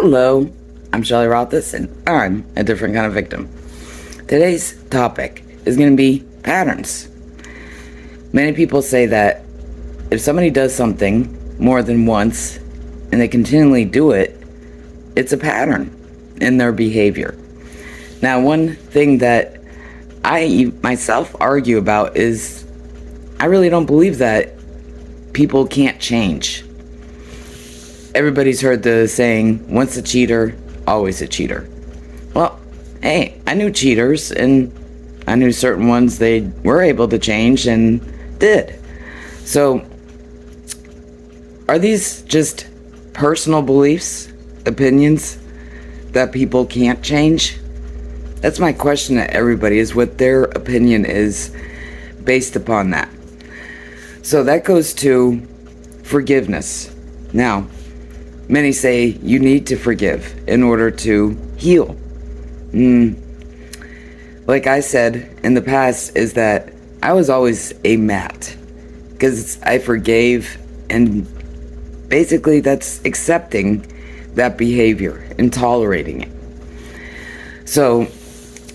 Hello, I'm Shelley Rothus, and I'm a different kind of victim. Today's topic is going to be patterns. Many people say that if somebody does something more than once and they continually do it, it's a pattern in their behavior. Now, one thing that I myself argue about is I really don't believe that people can't change. Everybody's heard the saying, once a cheater, always a cheater. Well, hey, I knew cheaters, and I knew certain ones they were able to change and did. So, are these just personal beliefs, opinions, that people can't change? That's my question to everybody, is what their opinion is based upon that. So that goes to forgiveness. Now, many say you need to forgive in order to heal. Like I said in the past, is that I was always a mat, because I forgave, and basically that's accepting that behavior and tolerating it. So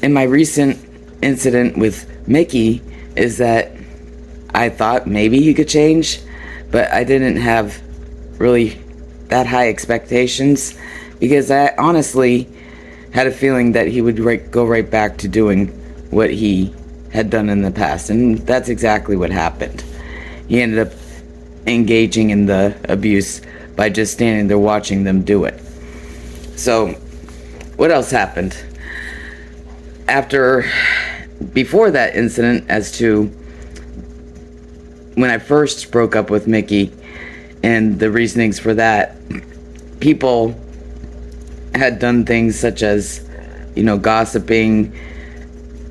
in my recent incident with Mickey, is that I thought maybe he could change, but I didn't have really that high expectations, because I honestly had a feeling that he would go right back to doing what he had done in the past, and that's exactly what happened. He ended up engaging in the abuse by just standing there watching them do it. So what else happened before that incident, as to when I first broke up with Mickey, and the reasonings for that, people had done things such as, gossiping,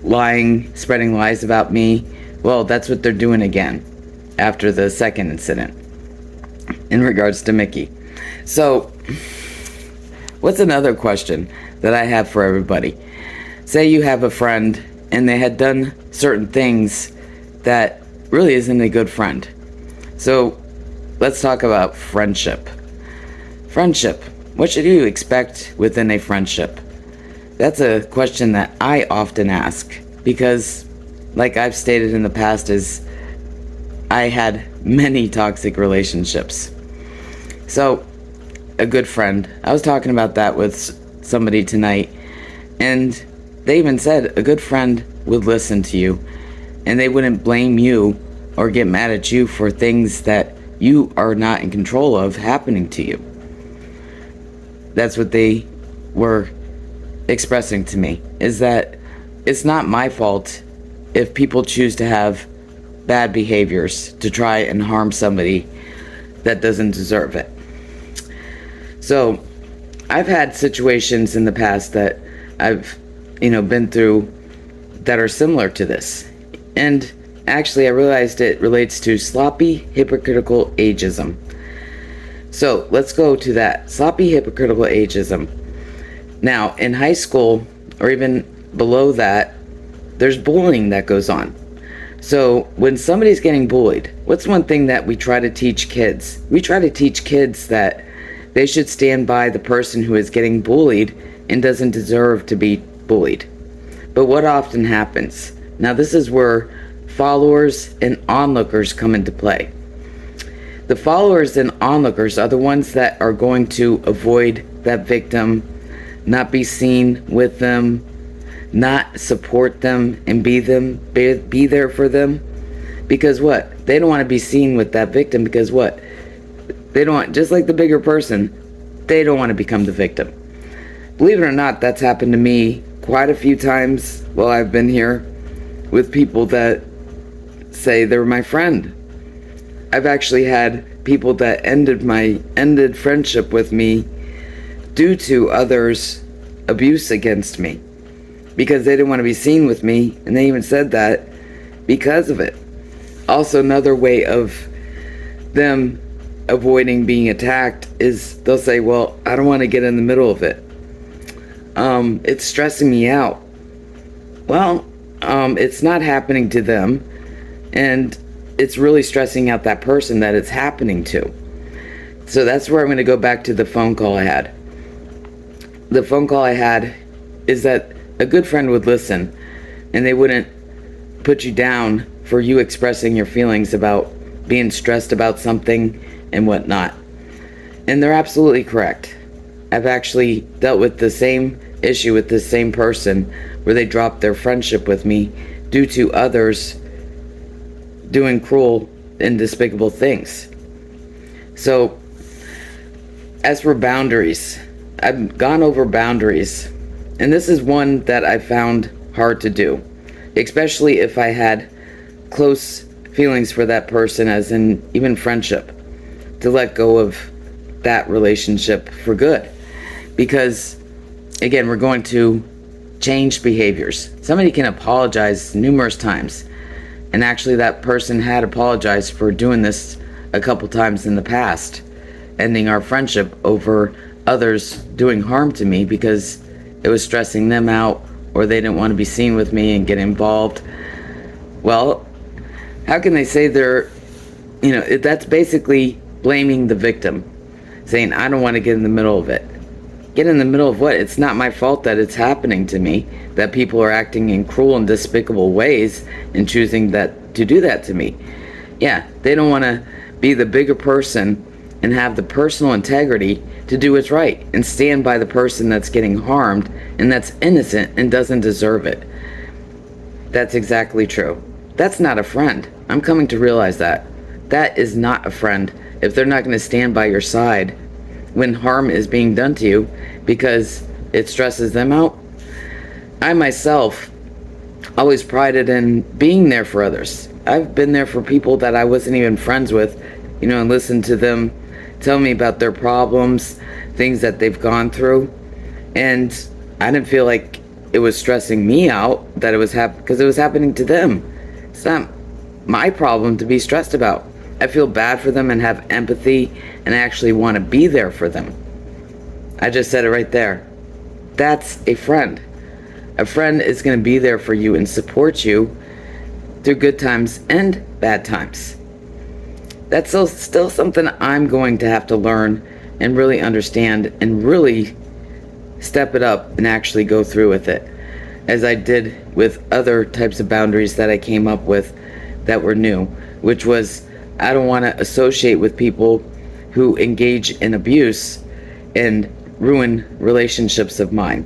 lying, spreading lies about me. Well, that's what they're doing again after the second incident in regards to Mickey. So, what's another question that I have for everybody? Say you have a friend and they had done certain things that really isn't a good friend. So, let's talk about friendship. Friendship. What should you expect within a friendship? That's a question that I often ask, because, like I've stated in the past, is I had many toxic relationships. So, a good friend. I was talking about that with somebody tonight, and they even said a good friend would listen to you, and they wouldn't blame you or get mad at you for things that you are not in control of happening to you. That's what they were expressing to me, is that it's not my fault if people choose to have bad behaviors to try and harm somebody that doesn't deserve it. So I've had situations in the past that I've been through that are similar to this, and actually I realized it relates to sloppy hypocritical ageism. So let's go to that. Sloppy hypocritical ageism. Now, in high school, or even below that, there's bullying that goes on. So when somebody's getting bullied, what's one thing that we try to teach kids? We try to teach kids that they should stand by the person who is getting bullied and doesn't deserve to be bullied. But what often happens? Now, this is where followers and onlookers come into play. The followers and onlookers are the ones that are going to avoid that victim, not be seen with them, not support them and be there for them. Because what? They don't want to be seen with that victim, because what? They don't want, just like the bigger person, they don't want to become the victim. Believe it or not, that's happened to me quite a few times while I've been here, with people that say they're my friend. I've actually had people that ended friendship with me due to others' abuse against me, because they didn't want to be seen with me, and they even said that because of it. Also, another way of them avoiding being attacked is they'll say, well, I don't want to get in the middle of it. It's stressing me out. Well, it's not happening to them, and it's really stressing out that person that it's happening to. So that's where I'm going to go back to the phone call I had. the phone call I had is that a good friend would listen and they wouldn't put you down for you expressing your feelings about being stressed about something and whatnot. And they're absolutely correct. I've actually dealt with the same issue with this same person where they dropped their friendship with me due to others doing cruel and despicable things. So, as for boundaries, I've gone over boundaries, and this is one that I found hard to do, especially if I had close feelings for that person, as in even friendship, to let go of that relationship for good. Because, again, we're going to change behaviors. Somebody can apologize numerous times, and actually that person had apologized for doing this a couple times in the past, ending our friendship over others doing harm to me because it was stressing them out, or they didn't want to be seen with me and get involved. Well, how can they say that's basically blaming the victim, saying, I don't want to get in the middle of it. Get in the middle of what? It's not my fault that it's happening to me, that people are acting in cruel and despicable ways and choosing to do that to me. Yeah, they don't want to be the bigger person and have the personal integrity to do what's right and stand by the person that's getting harmed and that's innocent and doesn't deserve it. That's exactly true. That's not a friend. I'm coming to realize that. That is not a friend if they're not going to stand by your side when harm is being done to you because it stresses them out. I myself always prided in being there for others. I've been there for people that I wasn't even friends with, and listened to them tell me about their problems, things that they've gone through, and I didn't feel like it was stressing me out that it was because it was happening to them. It's not my problem to be stressed about. I feel bad for them and have empathy, and I actually want to be there for them. I just said it right there. That's a friend. A friend is going to be there for you and support you through good times and bad times. That's still something I'm going to have to learn and really understand and really step it up and actually go through with it, as I did with other types of boundaries that I came up with that were new, which was I don't want to associate with people who engage in abuse and ruin relationships of mine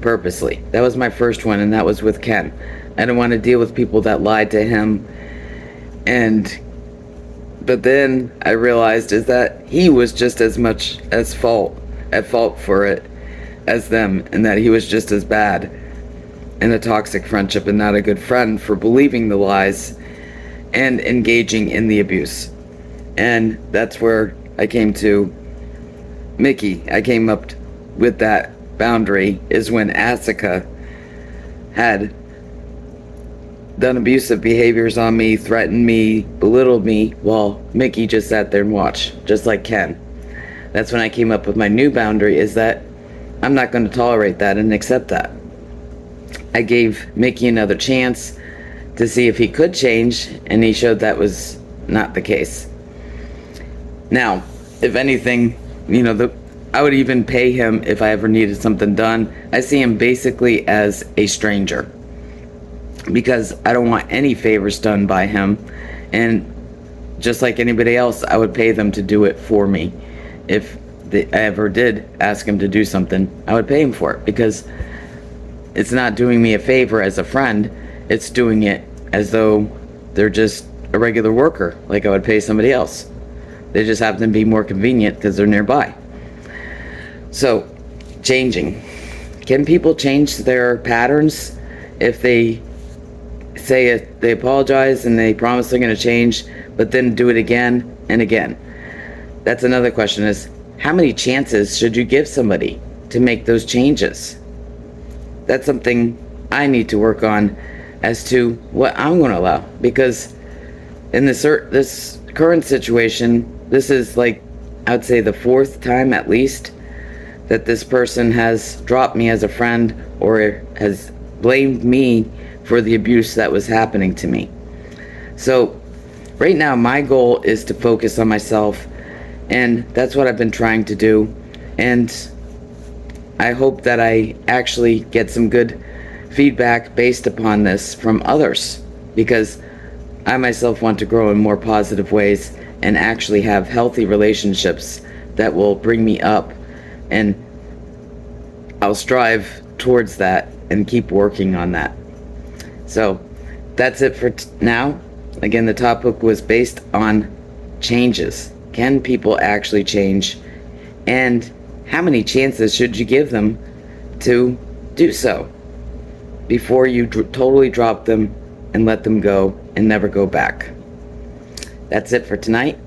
purposely. That was my first one, and that was with Ken. I didn't want to deal with people that lied to him, but then I realized is that he was just as much at fault for it as them, and that he was just as bad in a toxic friendship and not a good friend for believing the lies and engaging in the abuse. And that's where I came to Mickey. I came up with that boundary is when Asuka had done abusive behaviors on me, threatened me, belittled me, while Mickey just sat there and watched, just like Ken. That's when I came up with my new boundary, is that I'm not going to tolerate that and accept that. I gave Mickey another chance to see if he could change, and he showed that was not the case. Now, if anything, I would even pay him if I ever needed something done. I see him basically as a stranger, because I don't want any favors done by him, and just like anybody else, I would pay them to do it for me. If I ever did ask him to do something, I would pay him for it, because it's not doing me a favor as a friend, it's doing it as though they're just a regular worker, like I would pay somebody else. They just happen to be more convenient because they're nearby. So, changing. Can people change their patterns if they say it, they apologize and they promise they're going to change, but then do it again and again? That's another question, is how many chances should you give somebody to make those changes? That's something I need to work on as to what I'm going to allow, because in this current situation, this is like, I would say the fourth time at least that this person has dropped me as a friend or has blamed me for the abuse that was happening to me. So right now my goal is to focus on myself, and that's what I've been trying to do. And I hope that I actually get some good feedback based upon this from others, because I myself want to grow in more positive ways and actually have healthy relationships that will bring me up, and I'll strive towards that and keep working on that. So that's it for now. Again, the topic was based on changes. Can people actually change? And how many chances should you give them to do so before you totally drop them and let them go and never go back? That's it for tonight.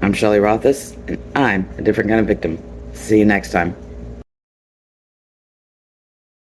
I'm Shelley Rothus, and I'm a different kind of victim. See you next time.